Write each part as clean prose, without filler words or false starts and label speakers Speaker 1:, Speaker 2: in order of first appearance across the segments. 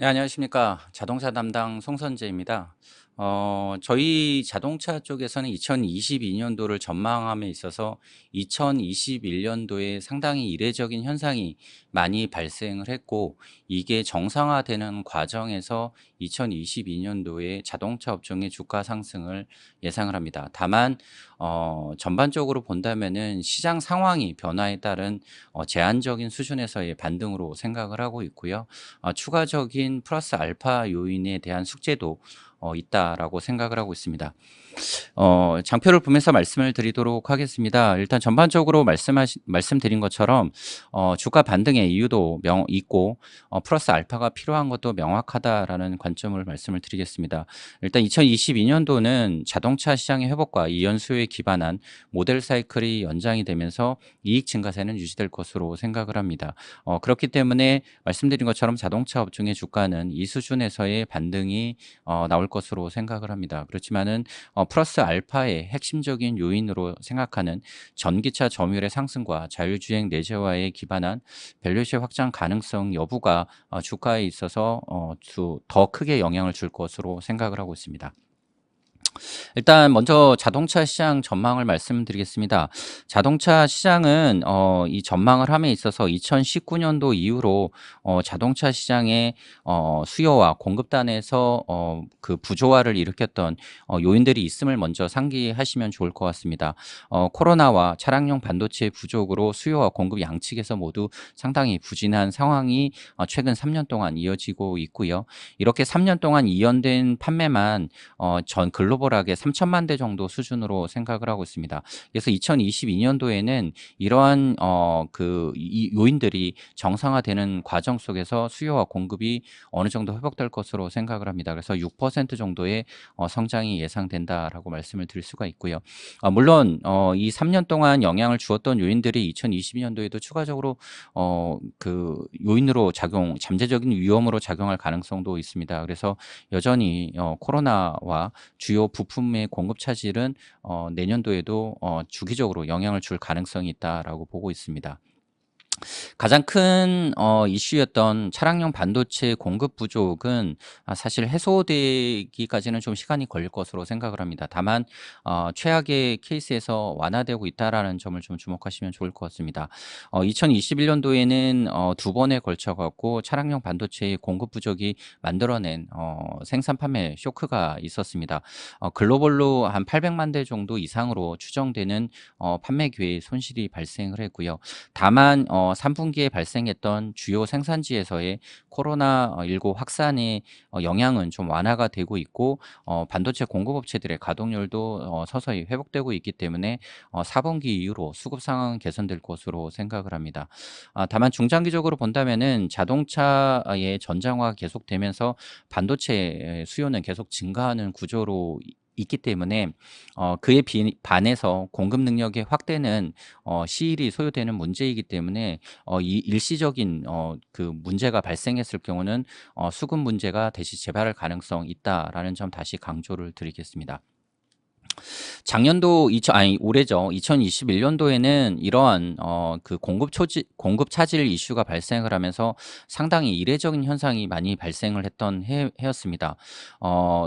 Speaker 1: 네, 안녕하십니까. 자동차 담당 송선재입니다. 저희 자동차 쪽에서는 2022년도를 전망함에 있어서 2021년도에 상당히 이례적인 현상이 많이 발생을 했고, 이게 정상화되는 과정에서 2022년도에 자동차 업종의 주가 상승을 예상을 합니다. 다만, 전반적으로 본다면은 시장 상황이 변화에 따른 제한적인 수준에서의 반등으로 생각을 하고 있고요. 추가적인 플러스 알파 요인에 대한 숙제도 있다라고 생각을 하고 있습니다. 장표를 보면서 말씀을 드리도록 하겠습니다. 일단 전반적으로 말씀드린 것처럼 주가 반등의 이유도 있고 플러스 알파가 필요한 것도 명확하다라는 관점을 말씀을 드리겠습니다. 일단 2022년도는 자동차 시장의 회복과 이연 수요에 기반한 모델 사이클이 연장이 되면서 이익 증가세는 유지될 것으로 생각을 합니다. 그렇기 때문에 말씀드린 것처럼 자동차 업종의 주가는 이 수준에서의 반등이 나올 것으로 생각을 합니다. 그렇지만은 플러스 알파의 핵심적인 요인으로 생각하는 전기차 점유율의 상승과 자율주행 내재화에 기반한 밸류션 확장 가능성 여부가 주가에 있어서 더 크게 영향을 줄 것으로 생각을 하고 있습니다. 일단 먼저 자동차 시장 전망을 말씀드리겠습니다. 자동차 시장은 이 전망을 함에 있어서 2019년도 이후로 자동차 시장의 수요와 공급단에서 그 부조화를 일으켰던 요인들이 있음을 먼저 상기하시면 좋을 것 같습니다. 코로나와 차량용 반도체 부족으로 수요와 공급 양측에서 모두 상당히 부진한 상황이 최근 3년 동안 이어지고 있고요. 이렇게 3년 동안 이연된 판매만 전 글로벌하게 3천만 대 정도 수준으로 생각을 하고 있습니다. 그래서 2022년도에는 이러한 이 요인들이 정상화되는 과정 속에서 수요와 공급이 어느 정도 회복될 것으로 생각을 합니다. 그래서 6% 정도의 성장이 예상된다라고 말씀을 드릴 수가 있고요. 물론 이 3년 동안 영향을 주었던 요인들이 2022년도에도 추가적으로 그 요인으로 잠재적인 위험으로 작용할 가능성도 있습니다. 그래서 여전히 코로나와 주요 부품의 공급 차질은 내년도에도 주기적으로 영향을 줄 가능성이 있다라고 보고 있습니다. 가장 큰 이슈였던 차량용 반도체 공급 부족은 사실 해소되기까지는 좀 시간이 걸릴 것으로 생각을 합니다. 다만 최악의 케이스에서 완화되고 있다라는 점을 좀 주목하시면 좋을 것 같습니다. 2021년도에는 두 번에 걸쳐 갖고 차량용 반도체의 공급 부족이 만들어낸 생산 판매 쇼크가 있었습니다. 글로벌로 한 800만 대 정도 이상으로 추정되는 판매 기회의 손실이 발생을 했고요. 다만 3분기에 발생했던 주요 생산지에서의 코로나19 확산의 영향은 좀 완화가 되고 있고 반도체 공급업체들의 가동률도 서서히 회복되고 있기 때문에 4분기 이후로 수급 상황은 개선될 것으로 생각을 합니다. 다만 중장기적으로 본다면은 자동차의 전장화가 계속되면서 반도체 수요는 계속 증가하는 구조로 있기 때문에 그에 반해서 공급 능력의 확대는 시일이 소요되는 문제이기 때문에 이 일시적인 그 문제가 발생했을 경우는 수급 문제가 다시 재발할 가능성 있다라는 점 다시 강조를 드리겠습니다. 작년도 올해죠. 2021년도에는 이러한 그 공급 차질 이슈가 발생을 하면서 상당히 이례적인 현상이 많이 발생을 했던 해였습니다.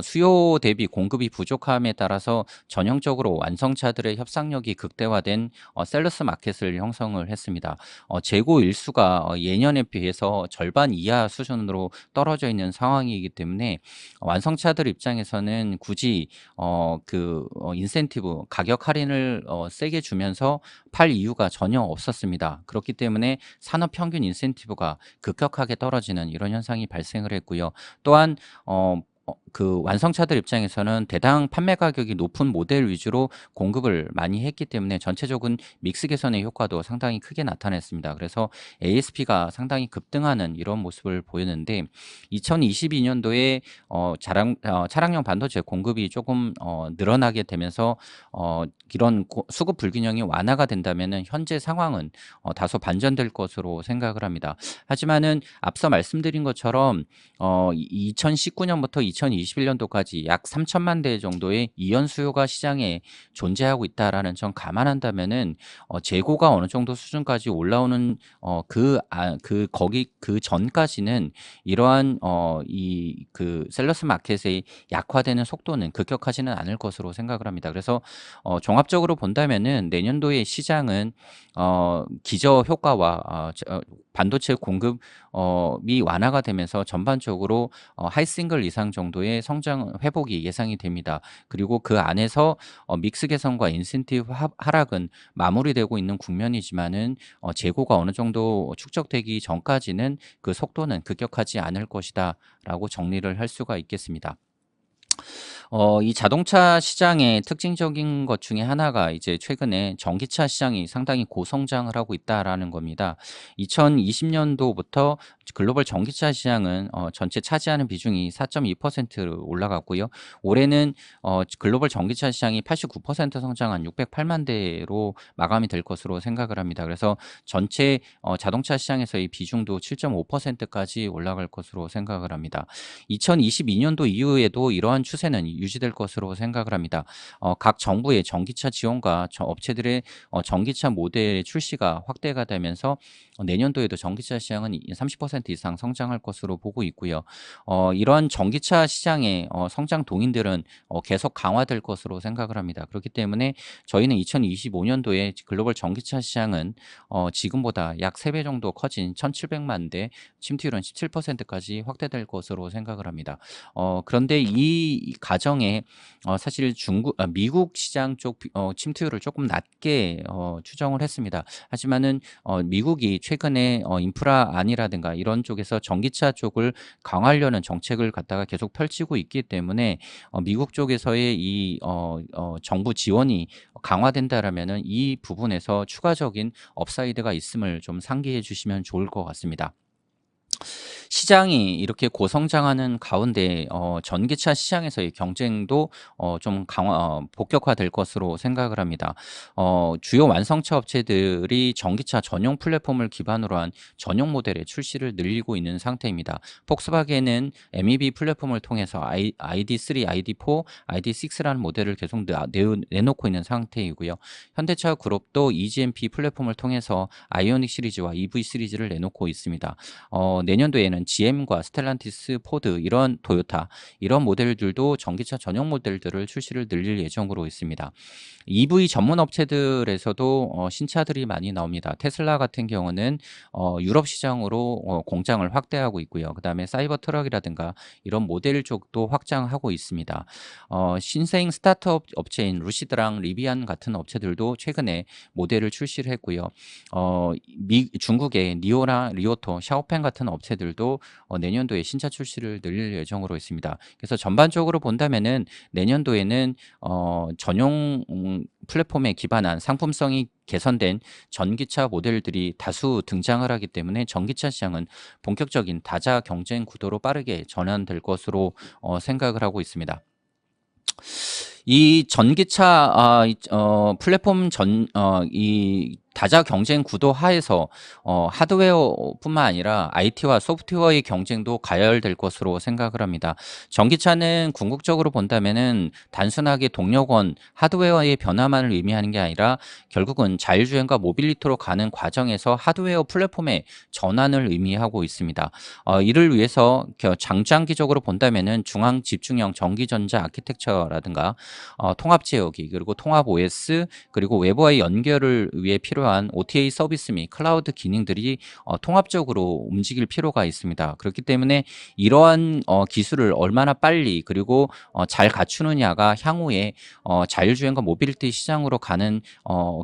Speaker 1: 수요 대비 공급이 부족함에 따라서 전형적으로 완성차들의 협상력이 극대화된 셀러스 마켓을 형성을 했습니다. 재고 일수가 예년에 비해서 절반 이하 수준으로 떨어져 있는 상황이기 때문에 완성차들 입장에서는 굳이 인센티브 가격 할인을 세게 주면서 팔 이유가 전혀 없었습니다. 그렇기 때문에 산업 평균 인센티브가 급격하게 떨어지는 이런 현상이 발생을 했고요. 또한 그 완성차들 입장에서는 대당 판매 가격이 높은 모델 위주로 공급을 많이 했기 때문에 전체적인 믹스 개선의 효과도 상당히 크게 나타냈습니다. 그래서 ASP가 상당히 급등하는 이런 모습을 보였는데 2022년도에 차량용 반도체 공급이 조금 늘어나게 되면서 이런 수급 불균형이 완화가 된다면은 현재 상황은 다소 반전될 것으로 생각을 합니다. 하지만은 앞서 말씀드린 것처럼 2019년부터 2021년도까지 약 3천만 대 정도의 이연 수요가 시장에 존재하고 있다라는 점 감안한다면은 재고가 어느 정도 수준까지 올라오는 거기 그 전까지는 이러한 이 그 셀러스 마켓의 약화되는 속도는 급격하지는 않을 것으로 생각을 합니다. 그래서 종합적으로 본다면은 내년도의 시장은 기저 효과와 반도체 공급 이 완화가 되면서 전반적으로 하이싱글 이상 정도의 성장 회복이 예상이 됩니다. 그리고 그 안에서 믹스 개선과 인센티브 하락은 마무리되고 있는 국면이지만은 재고가 어느 정도 축적되기 전까지는 그 속도는 급격하지 않을 것이다라고 정리를 할 수가 있겠습니다. 이 자동차 시장의 특징적인 것 중에 하나가 이제 최근에 전기차 시장이 상당히 고성장을 하고 있다라는 겁니다. 2020년도부터 글로벌 전기차 시장은 전체 차지하는 비중이 4.2%로 올라갔고요. 올해는 글로벌 전기차 시장이 89% 성장한 608만 대로 마감이 될 것으로 생각을 합니다. 그래서 전체 자동차 시장에서의 비중도 7.5%까지 올라갈 것으로 생각을 합니다. 2022년도 이후에도 이러한 추세는 유지될 것으로 생각을 합니다. 각 정부의 전기차 지원과 업체들의 전기차 모델 출시가 확대가 되면서 내년도에도 전기차 시장은 30% 이상 성장할 것으로 보고 있고요. 이러한 전기차 시장의 성장 동인들은 계속 강화될 것으로 생각을 합니다. 그렇기 때문에 저희는 2025년도에 글로벌 전기차 시장은 지금보다 약 3배 정도 커진 1,700만 대, 침투율은 17%까지 확대될 것으로 생각을 합니다. 그런데 이 과정에 사실 미국 시장 쪽 침투율을 조금 낮게 추정을 했습니다. 하지만은 미국이 최근에 인프라안이라든가 이런 쪽에서 전기차 쪽을 강화하려는 정책을 갖다가 계속 펼치고 있기 때문에 미국 쪽에서의 이 정부 지원이 강화된다라면은 이 부분에서 추가적인 업사이드가 있음을 좀 상기해 주시면 좋을 것 같습니다. 시장이 이렇게 고성장하는 가운데 전기차 시장에서의 경쟁도 좀 복격화될 것으로 생각을 합니다. 주요 완성차 업체들이 전기차 전용 플랫폼을 기반으로 한 전용 모델의 출시를 늘리고 있는 상태입니다. 폭스바겐은 MEB 플랫폼을 통해서 ID3, ID4, ID6라는 모델을 계속 내놓고 있는 상태이고요. 현대차 그룹도 EGMP 플랫폼을 통해서 아이오닉 시리즈와 EV 시리즈를 내놓고 있습니다. 내년도에는 GM과 스텔란티스, 포드, 이런 토요타 이런 모델들도 전기차 전용 모델들을 출시를 늘릴 예정으로 있습니다. EV 전문 업체들에서도 신차들이 많이 나옵니다. 테슬라 같은 경우는 유럽 시장으로 공장을 확대하고 있고요. 그다음에 사이버 트럭이라든가 이런 모델 쪽도 확장하고 있습니다. 신생 스타트업 업체인 루시드랑 리비안 같은 업체들도 최근에 모델을 출시를 했고요. 중국의 니오나 리오토, 샤오펜 같은 업체들도 내년도에 신차 출시를 늘릴 예정으로 있습니다. 그래서 전반적으로 본다면은 내년도에는 전용 플랫폼에 기반한 상품성이 개선된 전기차 모델들이 다수 등장을 하기 때문에 전기차 시장은 본격적인 다자 경쟁 구도로 빠르게 전환될 것으로 생각을 하고 있습니다. 이 전기차 플랫폼 이 다자 경쟁 구도 하에서 하드웨어뿐만 아니라 IT와 소프트웨어의 경쟁도 가열될 것으로 생각을 합니다. 전기차는 궁극적으로 본다면은 단순하게 동력원 하드웨어의 변화만을 의미하는 게 아니라 결국은 자율주행과 모빌리티로 가는 과정에서 하드웨어 플랫폼의 전환을 의미하고 있습니다. 이를 위해서 장기적으로 본다면은 중앙 집중형 전기전자 아키텍처라든가 통합 제어기 그리고 통합 OS 그리고 외부와의 연결을 위해 필요한 OTA 서비스 및 클라우드 기능들이 통합적으로 움직일 필요가 있습니다. 그렇기 때문에 이러한 기술을 얼마나 빨리 그리고 잘 갖추느냐가 향후에 자율주행과 모빌리티 시장으로 가는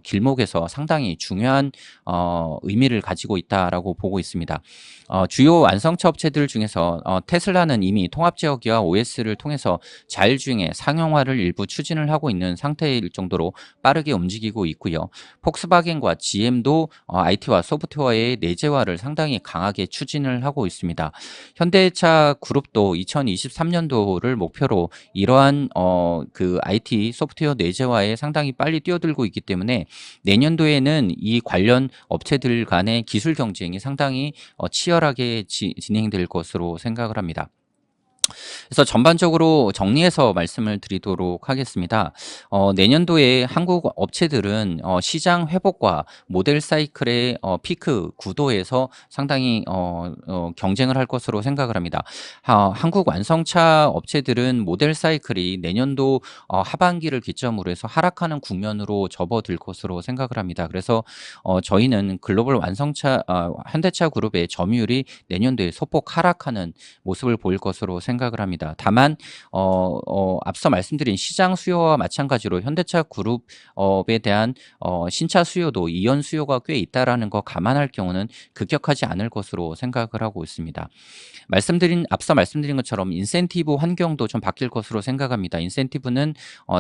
Speaker 1: 길목에서 상당히 중요한 의미를 가지고 있다라고 보고 있습니다. 주요 완성차 업체들 중에서 테슬라는 이미 통합 제어기와 OS를 통해서 자율주행의 상용화를 일부 추진을 하고 있는 상태일 정도로 빠르게 움직이고 있고요. 폭스바겐과 GM도 IT와 소프트웨어의 내재화를 상당히 강하게 추진을 하고 있습니다. 현대차 그룹도 2023년도를 목표로 이러한 그 IT 소프트웨어 내재화에 상당히 빨리 뛰어들고 있기 때문에 내년도에는 이 관련 업체들 간의 기술 경쟁이 상당히 치열하게 진행될 것으로 생각을 합니다. 그래서 전반적으로 정리해서 말씀을 드리도록 하겠습니다. 내년도에 한국 업체들은 시장 회복과 모델 사이클의 피크 구도에서 상당히 경쟁을 할 것으로 생각을 합니다. 한국 완성차 업체들은 모델 사이클이 내년도 하반기를 기점으로 해서 하락하는 국면으로 접어들 것으로 생각을 합니다. 그래서 저희는 글로벌 완성차 현대차 그룹의 점유율이 내년도에 소폭 하락하는 모습을 보일 것으로 생각을 합니다. 다만 앞서 말씀드린 시장 수요와 마찬가지로 현대차 그룹에 대한 신차 수요도 이연 수요가 꽤 있다라는 거 감안할 경우는 급격하지 않을 것으로 생각을 하고 있습니다. 앞서 말씀드린 것처럼 인센티브 환경도 좀 바뀔 것으로 생각합니다. 인센티브는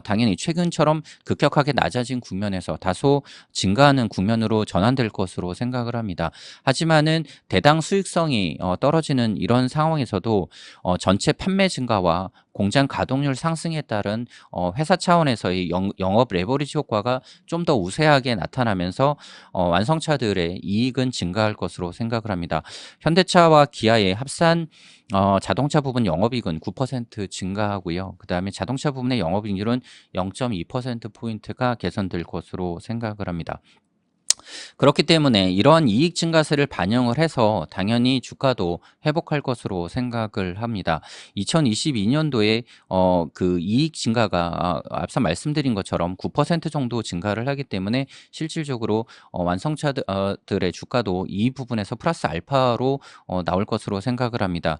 Speaker 1: 당연히 최근처럼 급격하게 낮아진 국면에서 다소 증가하는 국면으로 전환될 것으로 생각을 합니다. 하지만은 대당 수익성이 떨어지는 이런 상황에서도 전체 판매 증가와 공장 가동률 상승에 따른 회사 차원에서의 영업 레버리지 효과가 좀 더 우세하게 나타나면서 완성차들의 이익은 증가할 것으로 생각을 합니다. 현대차와 기아의 합산 자동차 부분 영업이익은 9% 증가하고요. 그다음에 자동차 부분의 영업이익률은 0.2%포인트가 개선될 것으로 생각을 합니다. 그렇기 때문에 이러한 이익 증가세를 반영을 해서 당연히 주가도 회복할 것으로 생각을 합니다. 2022년도에 그 이익 증가가 앞서 말씀드린 것처럼 9% 정도 증가를 하기 때문에 실질적으로 완성차들의 주가도 이 부분에서 플러스 알파로 나올 것으것으로 생각을 합니다.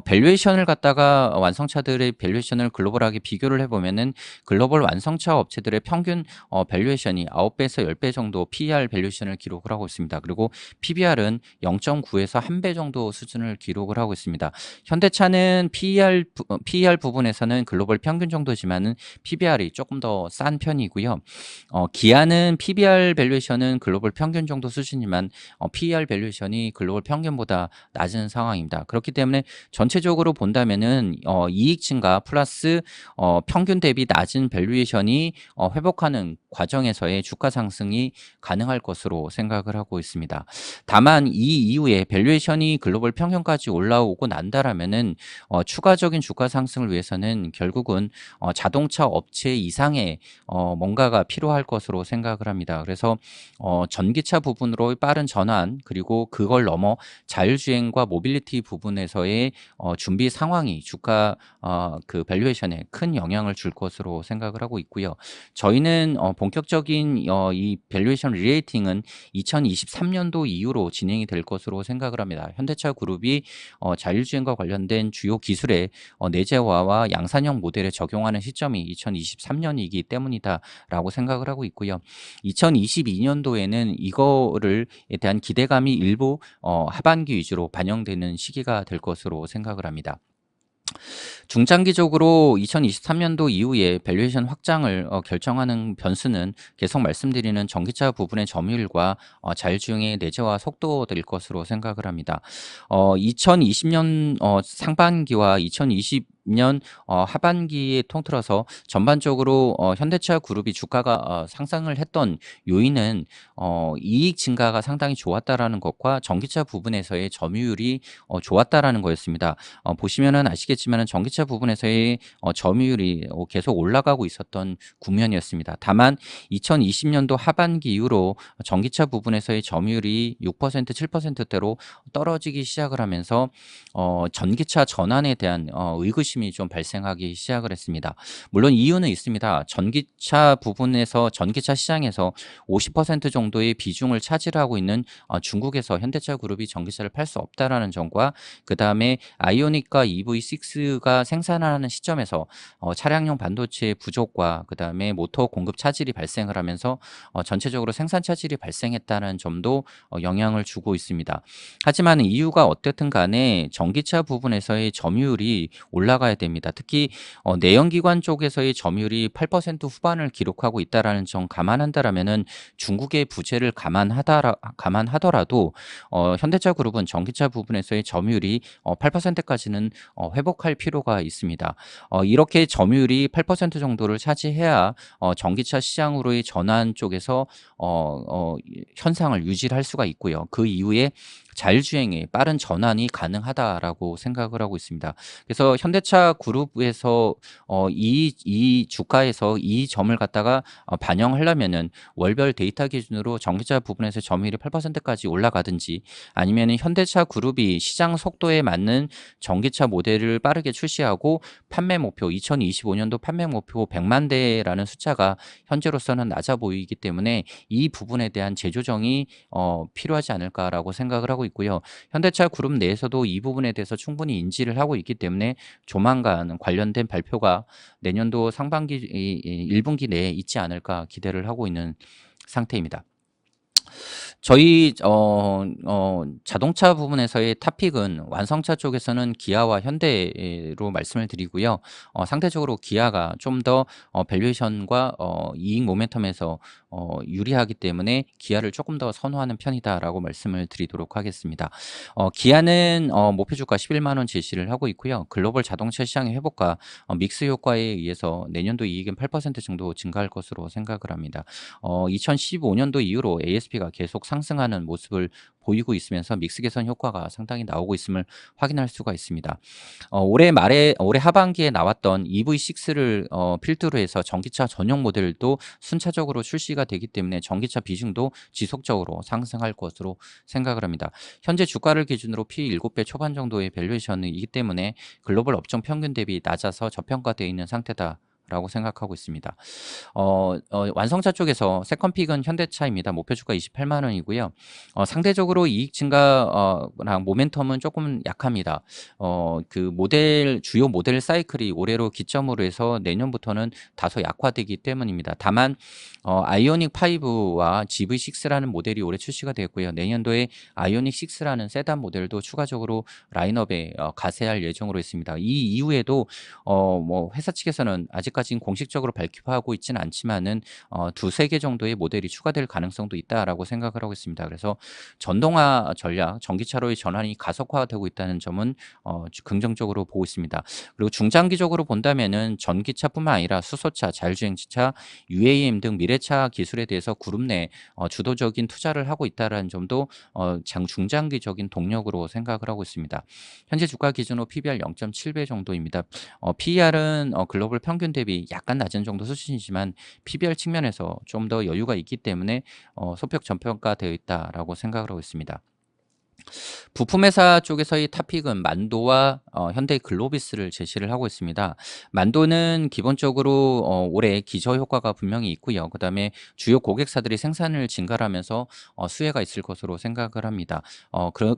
Speaker 1: 밸류에이션을 갖다가 완성차들의 밸류에이션을 글로벌하게 비교를 해보면은 글로벌 완성차 업체들의 평균 밸류에이션이 9배에서 10배 정도 PER 밸류에이션을 기록을 하고 있습니다. 그리고 PBR은 0.9에서 1배 정도 수준을 기록을 하고 있습니다. 현대차는 PER 부분에서는 글로벌 평균 정도지만은 PBR이 조금 더 싼 편이고요. 기아는 PBR 밸류에이션은 글로벌 평균 정도 수준이지만 PER 밸류에이션이 글로벌 평균보다 낮은 상황입니다. 그렇기 때문에 전체적으로 본다면은 이익 증가 플러스 평균 대비 낮은 밸류에이션이 회복하는 과정에서의 주가 상승이 가능할 것으로 생각을 하고 있습니다. 다만 이 이후에 밸류에이션이 글로벌 평균까지 올라오고 난다라면은 추가적인 주가 상승을 위해서는 결국은 자동차 업체 이상의 뭔가가 필요할 것으로 생각을 합니다. 그래서 전기차 부분으로 빠른 전환 그리고 그걸 넘어 자율주행과 모빌리티 부분에서의 준비 상황이 주가 그 밸류에이션에 큰 영향을 줄 것으로 생각을 하고 있고요. 저희는 본격적인 이 밸류에이션 리레이팅은 2023년도 이후로 진행이 될 것으로 생각을 합니다. 현대차 그룹이 자율주행과 관련된 주요 기술의 내재화와 양산형 모델에 적용하는 시점이 2023년이기 때문이다라고 생각을 하고 있고요. 2022년도에는 이거를 대한 기대감이 일부 하반기 위주로 반영되는 시기가 될 것으로 생각을 합니다. 중장기적으로 2023년도 이후에 밸류에이션 확장을 결정하는 변수는 계속 말씀드리는 전기차 부분의 점유율과 자율주행의 내재화 속도일 것으로 생각을 합니다. 2020년 상반기와 2020년 하반기에 통틀어서 전반적으로 현대차 그룹이 주가가 상승을 했던 요인은 이익 증가가 상당히 좋았다라는 것과 전기차 부분에서의 점유율이 좋았다라는 거였습니다. 보시면은 아시겠지만은 전기차 부분에서의 점유율이 계속 올라가고 있었던 국면이었습니다. 다만 2020년도 하반기 이후로 전기차 부분에서의 점유율이 6%, 7%대로 떨어지기 시작을 하면서 전기차 전환에 대한 의구심이 좀 발생하기 시작을 했습니다. 물론 이유는 있습니다. 전기차 부분에서 전기차 시장에서 50% 정도의 비중을 차지하고 있는 중국에서 현대차 그룹이 전기차를 팔 수 없다라는 점과 그 다음에 아이오닉과 EV6가 생산하는 시점에서 차량용 반도체 부족과 그 다음에 모터 공급 차질이 발생을 하면서 전체적으로 생산 차질이 발생했다는 점도 영향을 주고 있습니다. 하지만 이유가 어떻든 간에 전기차 부분에서의 점유율이 올라가야 됩니다. 특히 내연기관 쪽에서의 점유율이 8% 후반을 기록하고 있다는 점 감안한다라면은 중국의 부재를 감안하더라도 현대차 그룹은 전기차 부분에서의 점유율이 8%까지는 회복할 필요가 있습니다. 이렇게 점유율이 8% 정도를 차지해야 전기차 시장으로의 전환 쪽에서 현상을 유지할 수가 있고요. 그 이후에 자율주행의 빠른 전환이 가능하다라고 생각을 하고 있습니다. 그래서 현대차 그룹에서 이 주가에서 이 점을 갖다가 반영하려면은 월별 데이터 기준으로 전기차 부분에서 점유율이 8%까지 올라가든지, 아니면은 현대차 그룹이 시장 속도에 맞는 전기차 모델을 빠르게 출시하고 판매 목표 2025년도 판매 목표 100만 대라는 숫자가 현재로서는 낮아 보이기 때문에 이 부분에 대한 재조정이 필요하지 않을까라고 생각을 하고 있고요. 현대차 그룹 내에서도 이 부분에 대해서 충분히 인지를 하고 있기 때문에 조만간 관련된 발표가 내년도 상반기 1분기 내에 있지 않을까 기대를 하고 있는 상태입니다. 저희 자동차 부분에서의 탑픽은 완성차 쪽에서는 기아와 현대로 말씀을 드리고요. 상대적으로 기아가 좀 더 밸류에이션과 이익 모멘텀에서 유리하기 때문에 기아를 조금 더 선호하는 편이다라고 말씀을 드리도록 하겠습니다. 기아는 목표 주가 11만 원 제시를 하고 있고요. 글로벌 자동차 시장의 회복과 믹스 효과에 의해서 내년도 이익은 8% 정도 증가할 것으로 생각을 합니다. 2015년도 이후로 ASP가 계속 상승하는 모습을 보이고 있으면서 믹스 개선 효과가 상당히 나오고 있음을 확인할 수가 있습니다. 올해 하반기에 나왔던 EV6를 필두로 해서 전기차 전용 모델도 순차적으로 출시가 되기 때문에 전기차 비중도 지속적으로 상승할 것으로 생각을 합니다. 현재 주가를 기준으로 P 7배 초반 정도의 밸류에이션이기 때문에 글로벌 업종 평균 대비 낮아서 저평가되어 있는 상태다 라고 생각하고 있습니다. 완성차 쪽에서 세컨픽은 현대차입니다. 목표 주가 28만 원이고요. 상대적으로 이익 증가랑 모멘텀은 조금 약합니다. 주요 모델 사이클이 올해로 기점으로 해서 내년부터는 다소 약화되기 때문입니다. 다만 아이오닉 5와 GV6라는 모델이 올해 출시가 되었고요. 내년도에 아이오닉 6라는 세단 모델도 추가적으로 라인업에 가세할 예정으로 있습니다. 이 이후에도 회사 측에서는 아직까지는 공식적으로 발표하고 있지는 않지만은 두세 개 정도의 모델이 추가될 가능성도 있다라고 생각을 하고 있습니다. 그래서 전동화 전략, 전기차로의 전환이 가속화되고 있다는 점은 긍정적으로 보고 있습니다. 그리고 중장기적으로 본다면은 전기차뿐만 아니라 수소차, 자율주행차, UAM 등 미래차 기술에 대해서 그룹 내 주도적인 투자를 하고 있다는 점도 중장기적인 동력으로 생각을 하고 있습니다. 현재 주가 기준으로 PBR 0.7배 정도입니다. PER은 글로벌 평균 대비 약간 낮은 정도 수준이지만 PBR 측면에서 좀 더 여유가 있기 때문에 소폭 저평가되어 있다라고 생각을 하고 있습니다. 부품 회사 쪽에서의 탑픽은 만도와 현대 글로비스를 제시를 하고 있습니다. 만도는 기본적으로 올해 기저 효과가 분명히 있고요. 그다음에 주요 고객사들이 생산을 증가하면서 수혜가 있을 것으로 생각을 합니다.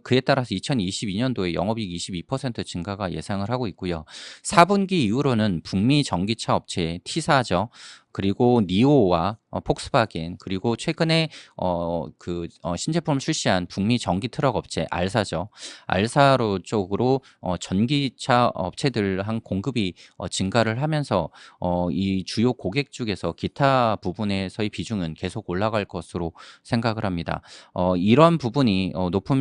Speaker 1: 그에 따라서 2022년도에 영업이익 22% 증가가 예상을 하고 있고요. 4분기 이후로는 북미 전기차 업체 T사죠. 그리고 니오와 폭스바겐, 그리고 최근에 신제품을 출시한 북미 전기 트럭 업체 알사죠. 알사로 쪽으로 전기차 업체들 한 공급이 증가를 하면서 이 주요 고객 중에서 기타 부분에서의 비중은 계속 올라갈 것으로 생각을 합니다. 이런 부분이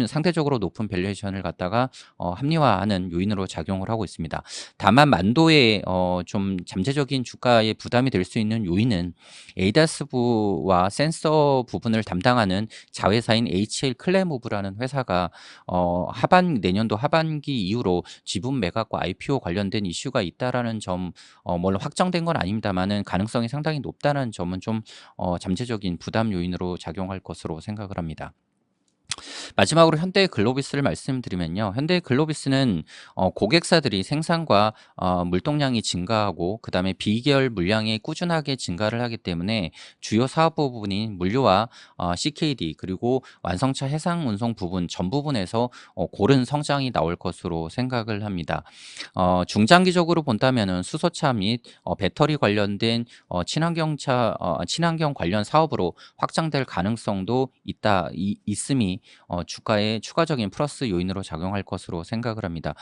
Speaker 1: 상대적으로 높은 밸류에이션을 갖다가 합리화하는 요인으로 작용을 하고 있습니다. 다만 만도의 좀 잠재적인 주가에 부담이 될 수 있는 요인은 에이다스부와 센서 부분을 담당하는 자회사인 HL 클레모브라는 회사가 내년도 하반기 이후로 지분 매각과 IPO 관련된 이슈가 있다라는 점, 물론 확정된 건 아닙니다만은 가능성이 상당히 높다는 점은 좀 잠재적인 부담 요인으로 작용할 것으로 생각을 합니다. 마지막으로 현대 글로비스를 말씀드리면요. 현대 글로비스는 고객사들이 생산과 물동량이 증가하고 그다음에 비계열 물량이 꾸준하게 증가를 하기 때문에 주요 사업 부분인 물류와 CKD 그리고 완성차 해상 운송 부분 전 부분에서 고른 성장이 나올 것으로 생각을 합니다. 중장기적으로 본다면은 수소차 및 배터리 관련된 친환경 관련 사업으로 확장될 가능성도 있음이 주가에 추가적인 플러스 요인으로 작용할 것으로 생각을 합니다.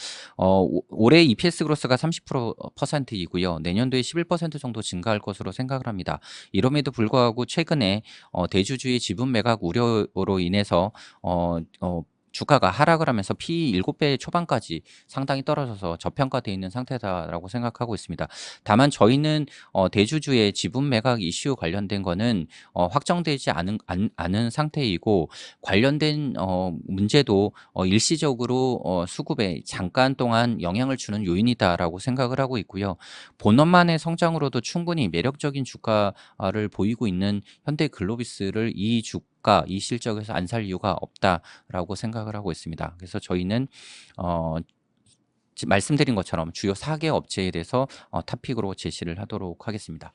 Speaker 1: 올해 EPS 그로스가 30%이고요. 내년도에 11% 정도 증가할 것으로 생각을 합니다. 이럼에도 불구하고 최근에 대주주의 지분 매각 우려로 인해서 주가가 하락을 하면서 P/E 7배 초반까지 상당히 떨어져서 저평가되어 있는 상태다라고 생각하고 있습니다. 다만 저희는 대주주의 지분 매각 이슈 관련된 거는 확정되지 않은 상태이고, 관련된 문제도 일시적으로 수급에 잠깐 동안 영향을 주는 요인이다라고 생각을 하고 있고요. 본업만의 성장으로도 충분히 매력적인 주가를 보이고 있는 현대글로비스를 이 실적에서 안 살 이유가 없다라고 생각을 하고 있습니다. 그래서 저희는 말씀드린 것처럼 주요 4개 업체에 대해서 토픽으로 제시를 하도록 하겠습니다.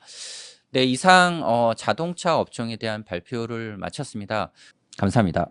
Speaker 1: 네, 이상 자동차 업종에 대한 발표를 마쳤습니다. 감사합니다.